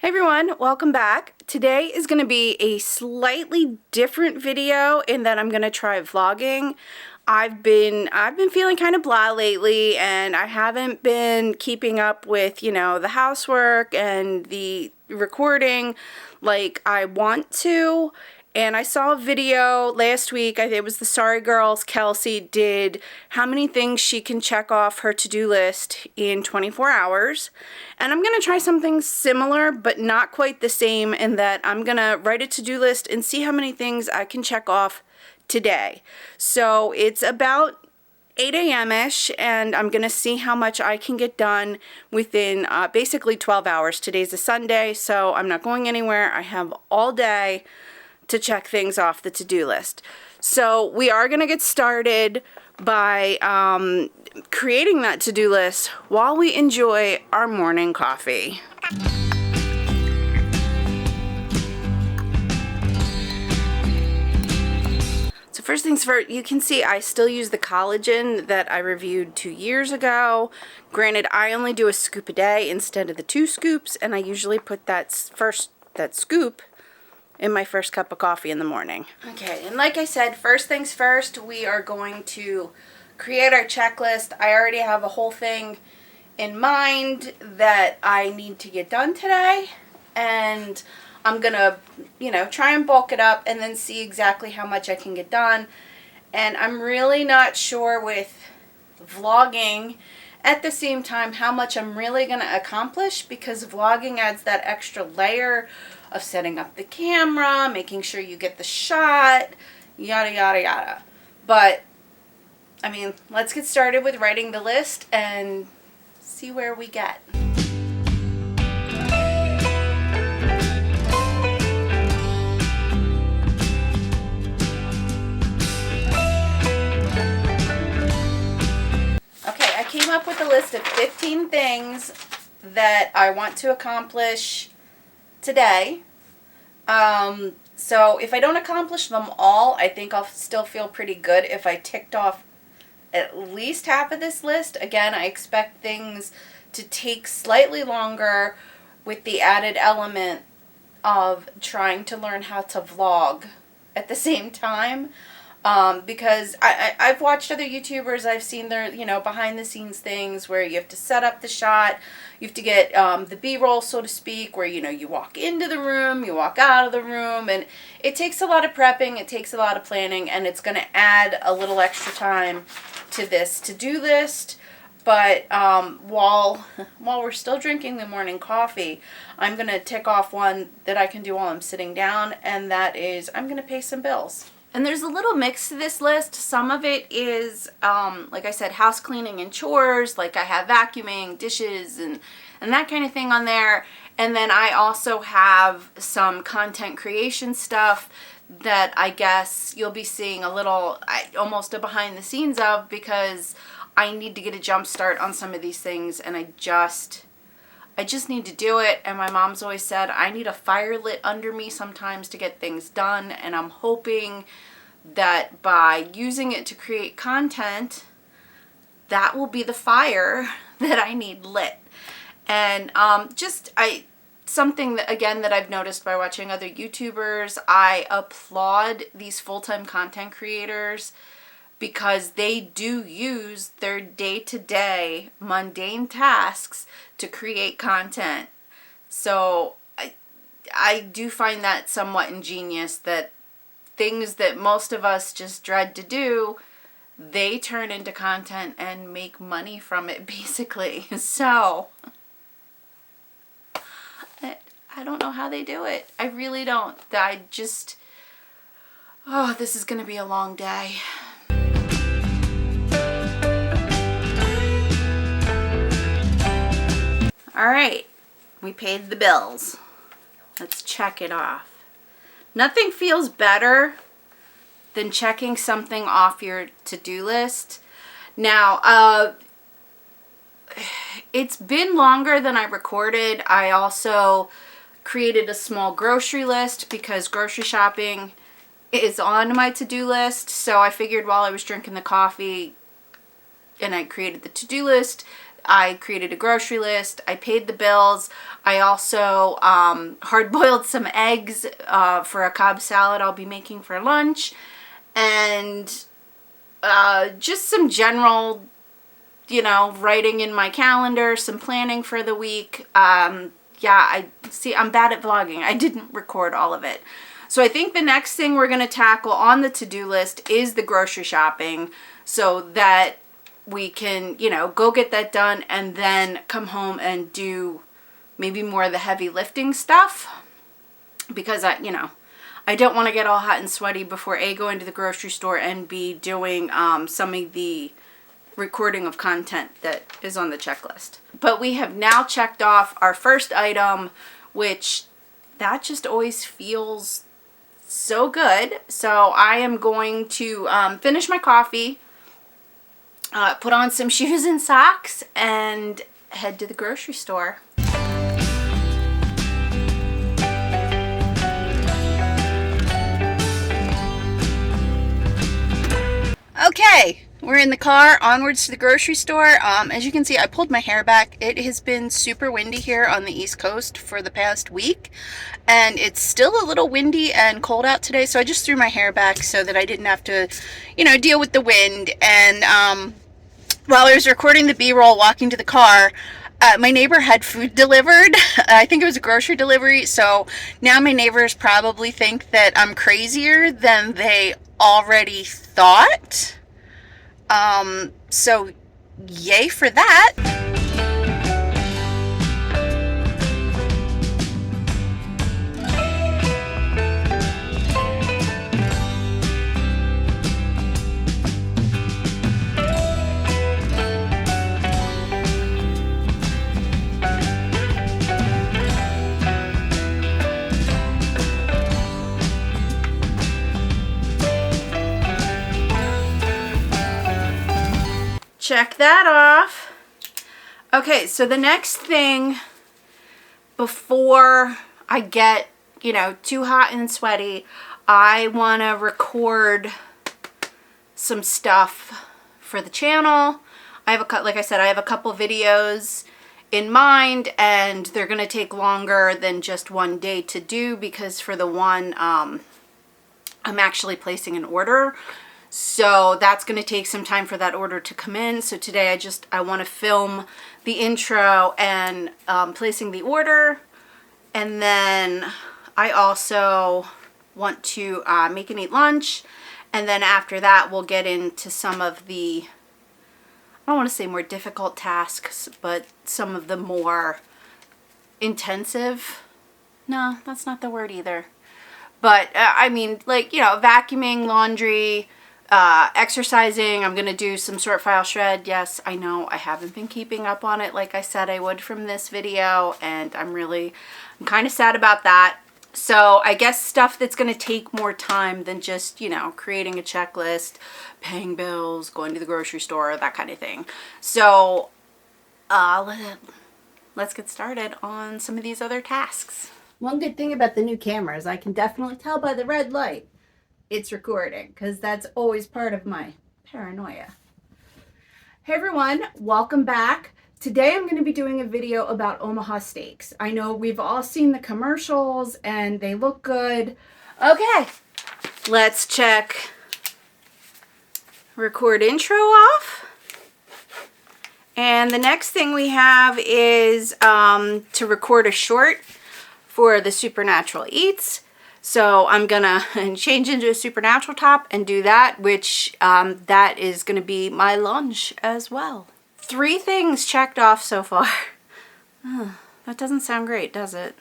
Hi everyone, welcome back. Today is going to be a slightly different video in that I'm going to try vlogging. I've been feeling kind of blah lately, and I haven't been keeping up with, the housework and the recording like I want to. And I saw a video last week, I think it was the Sorry Girls, Kelsey did how many things she can check off her to-do list in 24 hours. And I'm going to try something similar, but not quite the same, in that I'm going to write a to-do list and see how many things I can check off today. So it's about 8 a.m.-ish, and I'm going to see how much I can get done within basically 12 hours. Today's a Sunday, so I'm not going anywhere. I have all day to check things off the to-do list. So we are going to get started by creating that to-do list while we enjoy our morning coffee. So first things first, you can see I still use the collagen that I reviewed 2 years ago. Granted, I only do a scoop a day instead of the 2 scoops, and I usually put that scoop in my first cup of coffee in the morning. Okay, and like I said, first things first, we are going to create our checklist. I already have a whole thing in mind that I need to get done today, and I'm gonna, try and bulk it up and then see exactly how much I can get done. And I'm really not sure with vlogging at the same time how much I'm really gonna accomplish, because vlogging adds that extra layer of setting up the camera, making sure you get the shot, yada yada yada. But I mean, let's get started with writing the list and see where we get. Okay, I came up with a list of 15 things that I want to accomplish today. So if I don't accomplish them all, I think I'll still feel pretty good if I ticked off at least half of this list. Again, I expect things to take slightly longer with the added element of trying to learn how to vlog at the same time. Because I've watched other YouTubers, I've seen their, behind the scenes things where you have to set up the shot, you have to get the B-roll, so to speak, where, you walk into the room, you walk out of the room, and it takes a lot of prepping, it takes a lot of planning, and it's going to add a little extra time to this to-do list. But while we're still drinking the morning coffee, I'm going to tick off one that I can do while I'm sitting down, and that is I'm going to pay some bills. And there's a little mix to this list. Some of it is, like I said, house cleaning and chores. Like I have vacuuming, dishes, and that kind of thing on there. And then I also have some content creation stuff that I guess you'll be seeing a little, almost a behind the scenes of, because I need to get a jump start on some of these things, and I just need to do it. And my mom's always said I need a fire lit under me sometimes to get things done, and I'm hoping that by using it to create content, that will be the fire that I need lit. And something that, again, that I've noticed by watching other YouTubers, I applaud these full-time content creators, because they do use their day-to-day mundane tasks to create content. So I do find that somewhat ingenious, that things that most of us just dread to do, they turn into content and make money from it, basically. So I don't know how they do it. I really don't. This is going to be a long day. All right, we paid the bills. Let's check it off. Nothing feels better than checking something off your to-do list. Now, it's been longer than I recorded. I also created a small grocery list because grocery shopping is on my to-do list. So I figured while I was drinking the coffee and I created the to-do list, I created a grocery list. I paid the bills. I also hard-boiled some eggs for a Cobb salad I'll be making for lunch. And just some general, you know, writing in my calendar, some planning for the week. Yeah, I'm bad at vlogging. I didn't record all of it. So I think the next thing we're going to tackle on the to-do list is the grocery shopping, so that we can, you know, go get that done and then come home and do maybe more of the heavy lifting stuff, because I don't want to get all hot and sweaty before A, go into the grocery store, and B, doing some of the recording of content that is on the checklist. But we have now checked off our first item, which that just always feels so good. So I am going to finish my coffee, put on some shoes and socks, and head to the grocery store. Okay, we're in the car, onwards to the grocery store. As you can see, I pulled my hair back. It has been super windy here on the East Coast for the past week, and it's still a little windy and cold out today, so I just threw my hair back so that I didn't have to, you know, deal with the wind. And while I was recording the B-roll walking to the car, my neighbor had food delivered. I think it was a grocery delivery, so now my neighbors probably think that I'm crazier than they already thought. So yay for that. Check that off. Okay, so the next thing before I get, you know, too hot and sweaty, I want to record some stuff for the channel. I have like I said, I have a couple videos in mind, and they're going to take longer than just one day to do, because for the one, I'm actually placing an order. So that's going to take some time for that order to come in. So today I want to film the intro and placing the order. And then I also want to make and eat lunch. And then after that, we'll get into some of the, I don't want to say more difficult tasks, but some of the more intensive. No, that's not the word either. But I mean, like, you know, vacuuming, laundry, exercising. I'm going to do some sort file shred. Yes, I know I haven't been keeping up on it like I said I would from this video, and I'm kind of sad about that. So I guess stuff that's going to take more time than just, you know, creating a checklist, paying bills, going to the grocery store, that kind of thing. So let's get started on some of these other tasks. One good thing about the new camera is I can definitely tell by the red light it's recording, because that's always part of my paranoia. Hey everyone, welcome back. Today I'm going to be doing a video about Omaha Steaks. I know we've all seen the commercials and they look good. Okay, let's check record intro off. And the next thing we have is to record a short for the Supernatural Eats. So I'm gonna change into a Supernatural top and do that, which that is gonna be my lunch as well. 3 things checked off so far. That doesn't sound great, does it?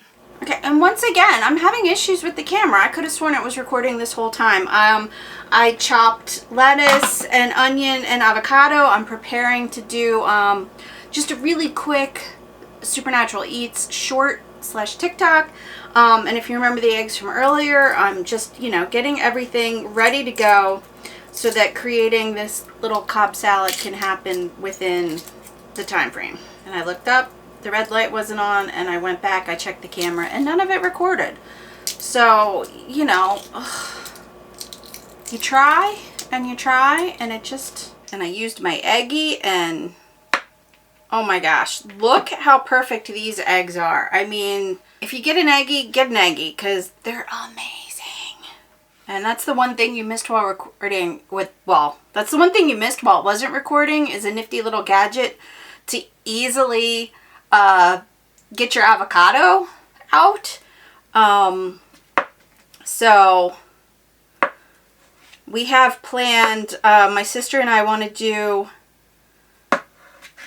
Okay, and once again, I'm having issues with the camera. I could have sworn it was recording this whole time. I chopped lettuce and onion and avocado. I'm preparing to do just a really quick Supernatural Eats short / TikTok. And if you remember the eggs from earlier, I'm just, you know, getting everything ready to go so that creating this little Cobb salad can happen within the time frame. And I looked up, the red light wasn't on, and I went back, I checked the camera, and none of it recorded. So, you know, you try, and it just, and I used my Eggie, and Oh my gosh, look how perfect these eggs are. I mean, if you get an eggie, because they're amazing. And that's the one thing you missed while recording that's the one thing you missed while it wasn't recording, is a nifty little gadget to easily get your avocado out. So we have planned, my sister and I want to do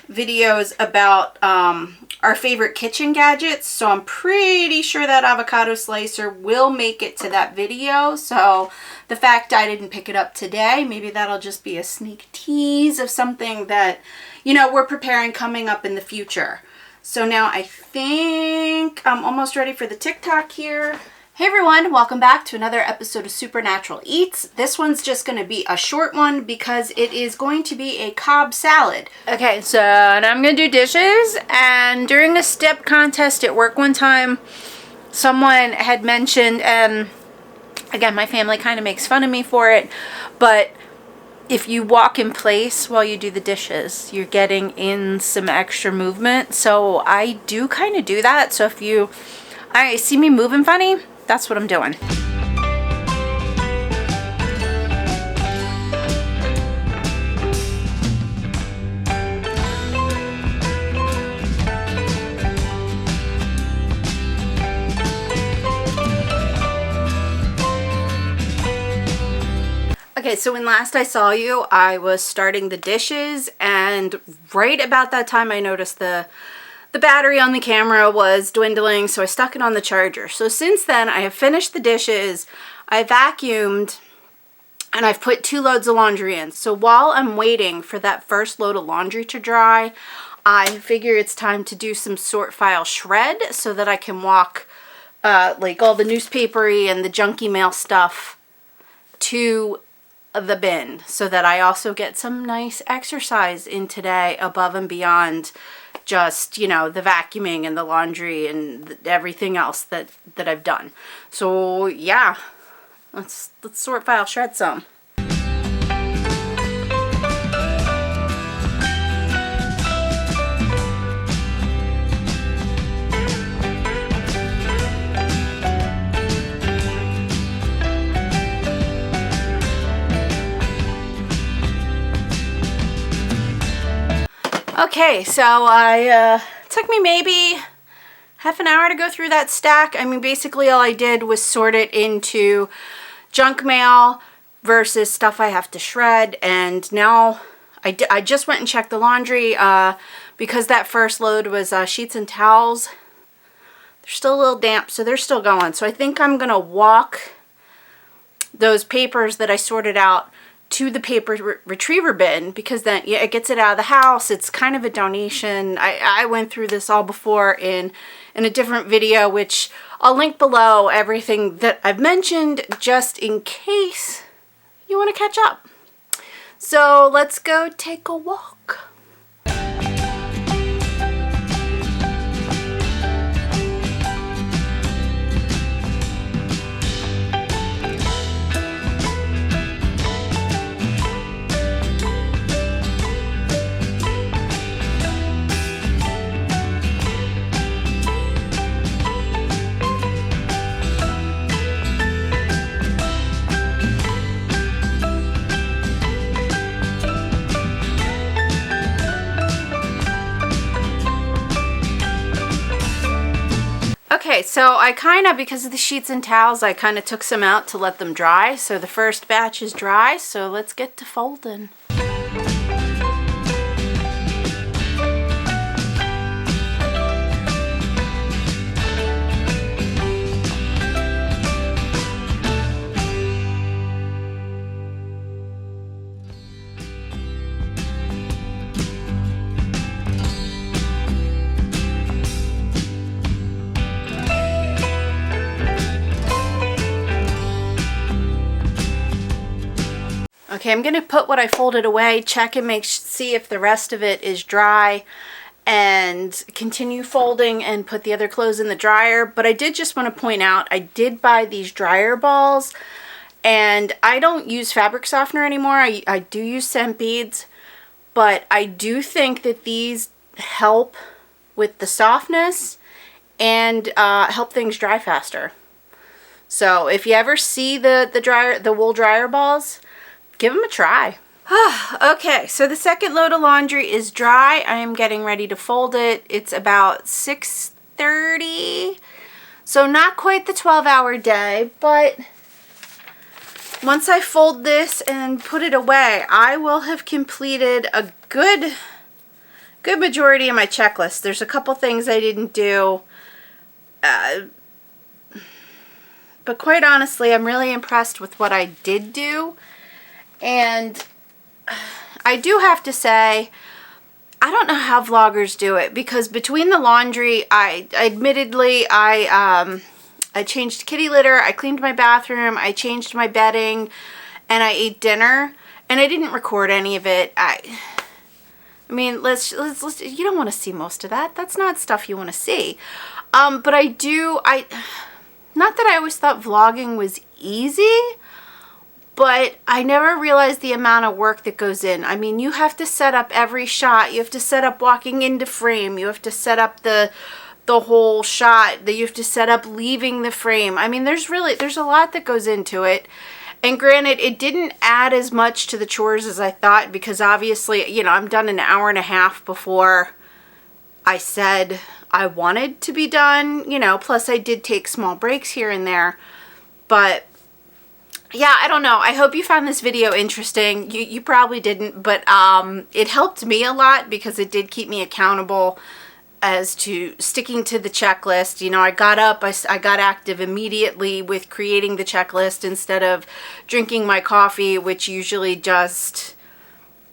videos about our favorite kitchen gadgets, so I'm pretty sure that avocado slicer will make it to that video. So the fact I didn't pick it up today, maybe that'll just be a sneak tease of something that, you know, we're preparing coming up in the future. So now I think I'm almost ready for the TikTok here. Hey everyone, welcome back to another episode of Supernatural Eats. This one's just going to be a short one because it is going to be a Cobb salad. Okay, so now I'm going to do dishes, and during a step contest at work one time, someone had mentioned, and again, my family kind of makes fun of me for it, but if you walk in place while you do the dishes, you're getting in some extra movement. So I do kind of do that. So if you see me moving funny, that's what I'm doing. Okay, so when last I saw you, I was starting the dishes, and right about that time I noticed the battery on the camera was dwindling, so I stuck it on the charger. So since then, I have finished the dishes, I vacuumed, and I've put 2 loads of laundry in. So while I'm waiting for that first load of laundry to dry, I figure it's time to do some sort file shred so that I can walk like all the newspapery and the junky mail stuff to the bin, so that I also get some nice exercise in today above and beyond just, you know, the vacuuming and the laundry and everything else that I've done. So yeah, let's sort file shred some. Okay, so took me maybe half an hour to go through that stack. I mean, basically all I did was sort it into junk mail versus stuff I have to shred. And now I just went and checked the laundry because that first load was sheets and towels. They're still a little damp, so they're still going. So I think I'm going to walk those papers that I sorted out to the paper retriever bin, because then it gets it out of the house. It's kind of a donation. I went through this all before in a different video, which I'll link below, everything that I've mentioned, just in case you want to catch up. So let's go take a walk. Okay, so I kind of, because of the sheets and towels, I kind of took some out to let them dry. So the first batch is dry, so let's get to folding. Okay, I'm going to put what I folded away, check and see if the rest of it is dry, and continue folding and put the other clothes in the dryer. But I did just want to point out, I did buy these dryer balls, and I don't use fabric softener anymore. I do use scent beads, but I do think that these help with the softness and help things dry faster. So if you ever see the wool dryer balls, give them a try. Okay, so the second load of laundry is dry. I am getting ready to fold it. It's about 6:30, so not quite the 12-hour day, but once I fold this and put it away, I will have completed a good majority of my checklist. There's a couple things I didn't do, but quite honestly, I'm really impressed with what I did do. And I do have to say, I don't know how vloggers do it, because between the laundry, I changed kitty litter, I cleaned my bathroom, I changed my bedding, and I ate dinner, and I didn't record any of it. I mean, let's you don't want to see most of that. That's not stuff you want to see. But not that I always thought vlogging was easy, but I never realized the amount of work that goes in. I mean, you have to set up every shot. You have to set up walking into frame. You have to set up the whole shot. You have to set up leaving the frame. I mean, there's a lot that goes into it. And granted, it didn't add as much to the chores as I thought, because obviously, you know, I'm done an hour and a half before I said I wanted to be done, you know, plus I did take small breaks here and there. But yeah, I don't know. I hope you found this video interesting. You probably didn't, but it helped me a lot, because it did keep me accountable as to sticking to the checklist. You know, I got up, I got active immediately with creating the checklist instead of drinking my coffee, which usually just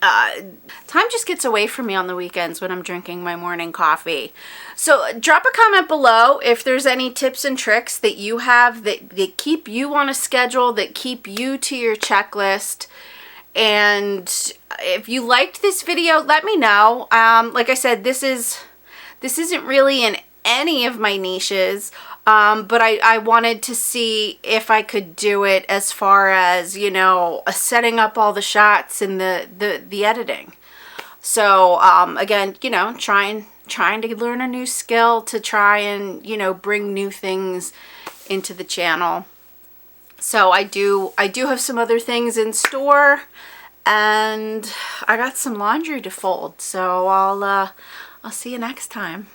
time just gets away from me on the weekends when I'm drinking my morning coffee. So drop a comment below if there's any tips and tricks that you have that keep you on a schedule, that keep you to your checklist. And if you liked this video, let me know. Like I said, this isn't really in any of my niches, but I wanted to see if I could do it as far as, you know, setting up all the shots and the editing. So again, you know, trying to learn a new skill to try and, you know, bring new things into the channel. So I do have some other things in store, and I got some laundry to fold. So I'll see you next time.